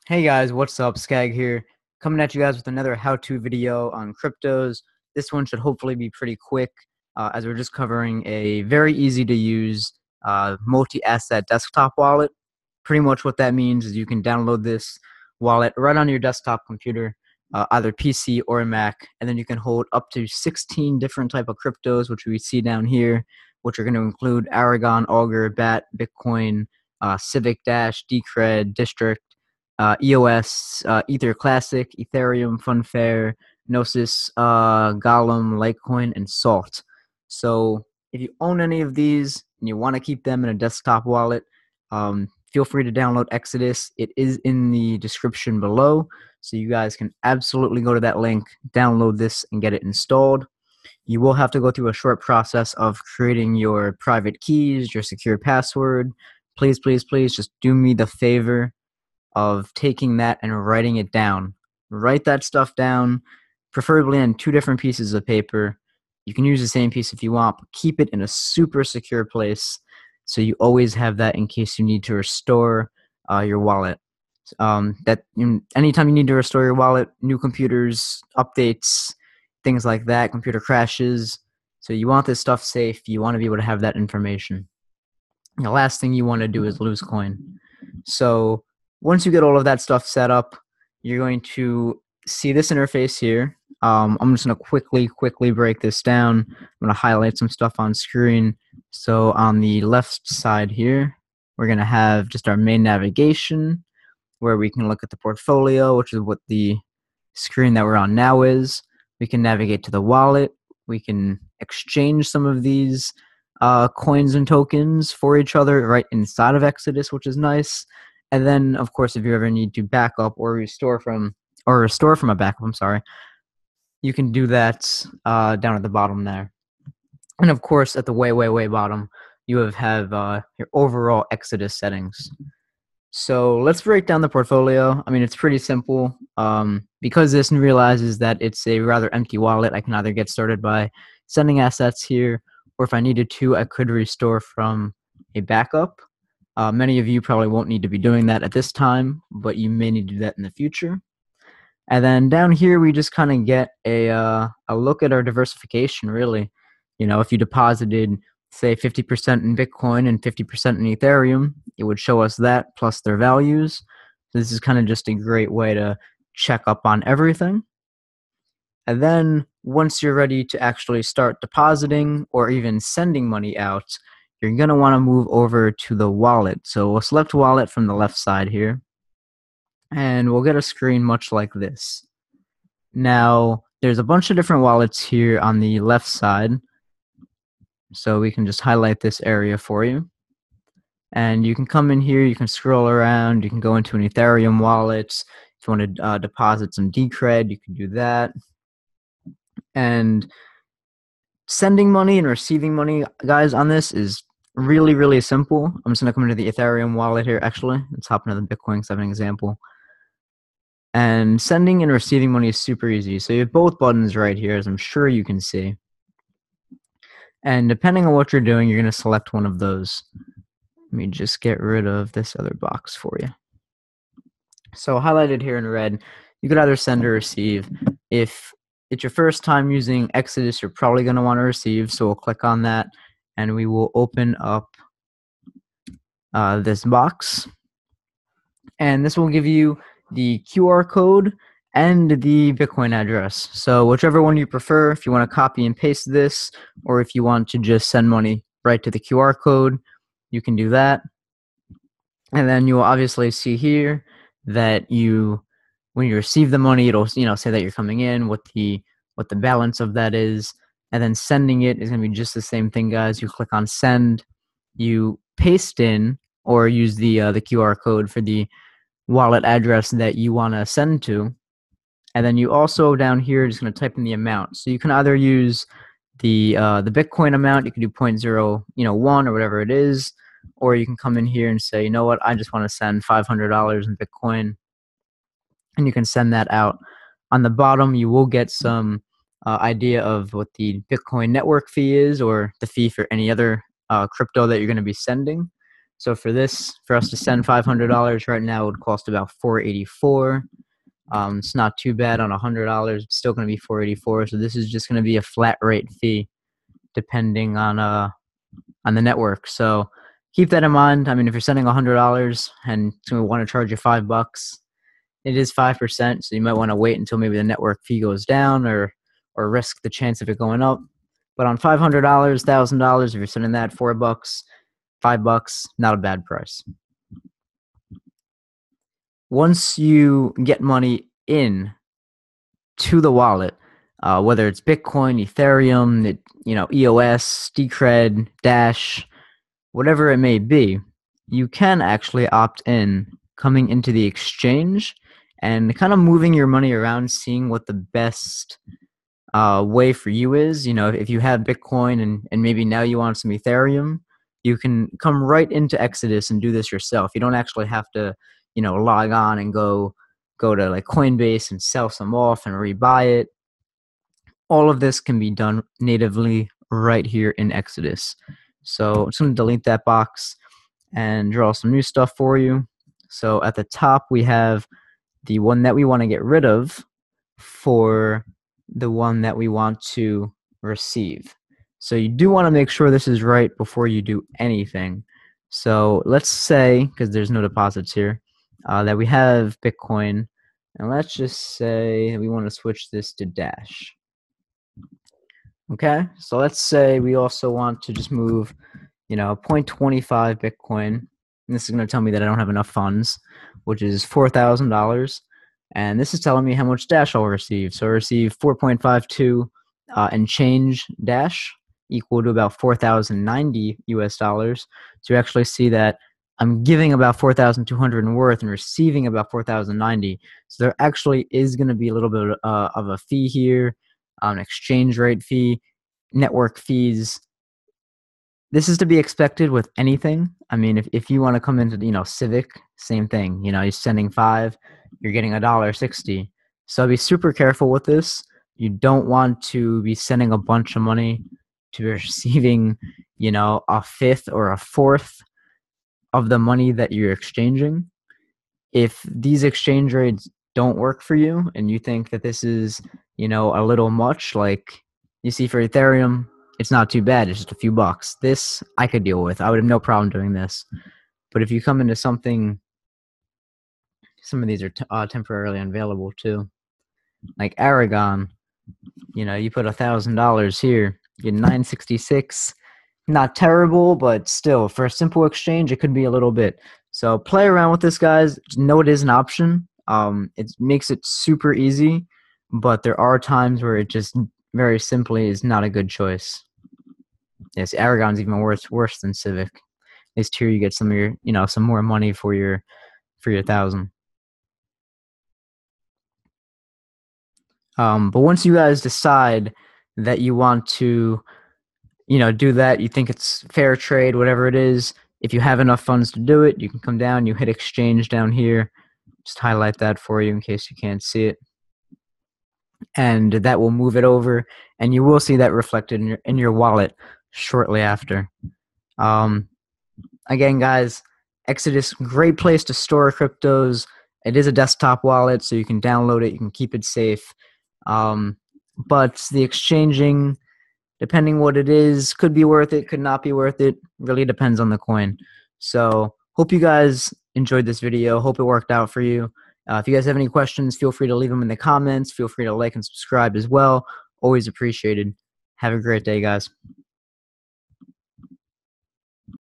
Hey guys, what's up? Skag here, coming at you guys with another how-to video on cryptos. This one should hopefully be pretty quick, as we're just covering a very easy-to-use multi-asset desktop wallet. Pretty much what that means is you can download this wallet right on your desktop computer, either PC or a Mac, and then you can hold up to 16 different type of cryptos, which we see down here, which are going to include Aragon, Augur, BAT, Bitcoin, Civic, Dash, Decred, District, EOS, ETH Classic, Ethereum, FunFair, Gnosis, Golem, Litecoin, and Salt. So if you own any of these and you want to keep them in a desktop wallet, feel free to download Exodus. It is in the description below, so you guys can absolutely go to that link, download this, and get it installed. You will have to go through a short process of creating your private keys, your secure password. Please, please, please just do me the favor of taking that and writing it down. Write that stuff down, preferably on 2 different pieces of paper. You can use the same piece if you want, but keep it in a super secure place so you always have that in case you need to restore your wallet. Anytime you need to restore your wallet, new computers, updates, things like that, computer crashes. So you want this stuff safe. You want to be able to have that information. And the last thing you want to do is lose coin. So once you get all of that stuff set up, you're going to see this interface here. I'm just going to quickly break this down. I'm going to highlight some stuff on screen. So on the left side here, we're going to have just our main navigation, where we can look at the portfolio, which is what the screen that we're on now is. We can navigate to the wallet. We can exchange some of these coins and tokens for each other right inside of Exodus, which is nice. And then, of course, if you ever need to back up or restore from a backup, you can do that down at the bottom there. And of course, at the way bottom, you have your overall Exodus settings. So let's break down the portfolio. I mean, it's pretty simple. Because this realizes that it's a rather empty wallet, I can either get started by sending assets here, or if I needed to, I could restore from a backup. Many of you probably won't need to be doing that at this time, but you may need to do that in the future. And then down here, we just kind of get a look at our diversification, really. You know, if you deposited, say, 50% in Bitcoin and 50% in Ethereum, it would show us that plus their values. So this is kind of just a great way to check up on everything. And then once you're ready to actually start depositing or even sending money out, you're going to want to move over to the wallet. So we'll select wallet from the left side here, and we'll get a screen much like this. Now, there's a bunch of different wallets here on the left side, so we can just highlight this area for you. And you can come in here, you can scroll around, you can go into an Ethereum wallet. If you want to deposit some Decred, you can do that. And sending money and receiving money, guys, on this is really simple. I'm just going to come into the Ethereum wallet here, actually. Let's hop into the Bitcoin because I have an example. And sending and receiving money is super easy. So you have both buttons right here, as I'm sure you can see. And depending on what you're doing, you're going to select one of those. Let me just get rid of this other box for you. So highlighted here in red, you could either send or receive. If it's your first time using Exodus, you're probably going to want to receive, so we'll click on that, and we will open up this box. And this will give you the QR code and the Bitcoin address. So whichever one you prefer, if you want to copy and paste this, or if you want to just send money right to the QR code, you can do that. And then you will obviously see here that when you receive the money, it'll say that you're coming in, what the balance of that is, and then sending it is going to be just the same thing, guys. You click on send, you paste in or use the QR code for the wallet address that you want to send to, and then you also down here just going to type in the amount. So you can either use the Bitcoin amount, you can do 0.01 or whatever it is, or you can come in here and say, you know what, I just want to send $500 in Bitcoin, and you can send that out. On the bottom, you will get some idea of what the Bitcoin network fee is, or the fee for any other crypto that you're going to be sending. So for us to send $500 right now, it would cost about $4.84. It's not too bad on $100. It's still going to be $4.84. So this is just going to be a flat rate fee, depending on the network. So keep that in mind. I mean, if you're sending $100 and we want to charge you $5, it is 5%. So you might want to wait until maybe the network fee goes down, or risk the chance of it going up. But on $500, $1,000, if you're sending that $4, $5, not a bad price. Once you get money in to the wallet, whether it's Bitcoin, Ethereum, EOS, Decred, Dash, whatever it may be, you can actually opt in coming into the exchange and kind of moving your money around, seeing what the best way for you is. If you have Bitcoin and maybe now you want some Ethereum, you can come right into Exodus and do this yourself. You don't actually have to, log on and go to like Coinbase and sell some off and rebuy it. All of this can be done natively right here in Exodus. So I'm just going to delete that box and draw some new stuff for you. So at the top, we have the one that we want to get rid of for the one that we want to receive. So you do want to make sure this is right before you do anything. So let's say, because there's no deposits here, that we have Bitcoin, and let's just say we want to switch this to Dash. Okay, so let's say we also want to just move, 0.25 Bitcoin. And this is going to tell me that I don't have enough funds, which is $4,000. And this is telling me how much Dash I'll receive. So I receive 4.52 and change Dash, equal to about $4,090 US. So you actually see that I'm giving about 4,200 in worth and receiving about 4,090. So there actually is going to be a little bit of a fee here, an exchange rate fee, network fees. This is to be expected with anything. I mean, if you want to come into, Civic, same thing. You're sending 5, you're getting $1.60. So be super careful with this. You don't want to be sending a bunch of money to be receiving, a fifth or a fourth of the money that you're exchanging. If these exchange rates don't work for you and you think that this is, a little much, like you see for Ethereum, it's not too bad. It's just a few bucks. This I could deal with. I would have no problem doing this. But if you come into something, some of these are temporarily unavailable too. Like Aragon, you put $1,000 here, you get $966. Not terrible, but still, for a simple exchange, it could be a little bit. So play around with this, guys. Just know it is an option. It makes it super easy, but there are times where it just very simply is not a good choice. Yes, Aragon's even worse than Civic. At least here you get some of your, some more money for your 1,000. But once you guys decide that you want to, do that, you think it's fair trade, whatever it is, if you have enough funds to do it, you can come down, you hit exchange down here, just highlight that for you in case you can't see it. And that will move it over, and you will see that reflected in your wallet shortly after. Again, guys, Exodus, great place to store cryptos. It is a desktop wallet, so you can download it, you can keep it safe. But the exchanging, depending what it is, could be worth it, could not be worth it. Really depends on the coin. So hope you guys enjoyed this video. Hope it worked out for you. If you guys have any questions, feel free to leave them in the comments. Feel free to like and subscribe as well. Always appreciated. Have a great day, guys.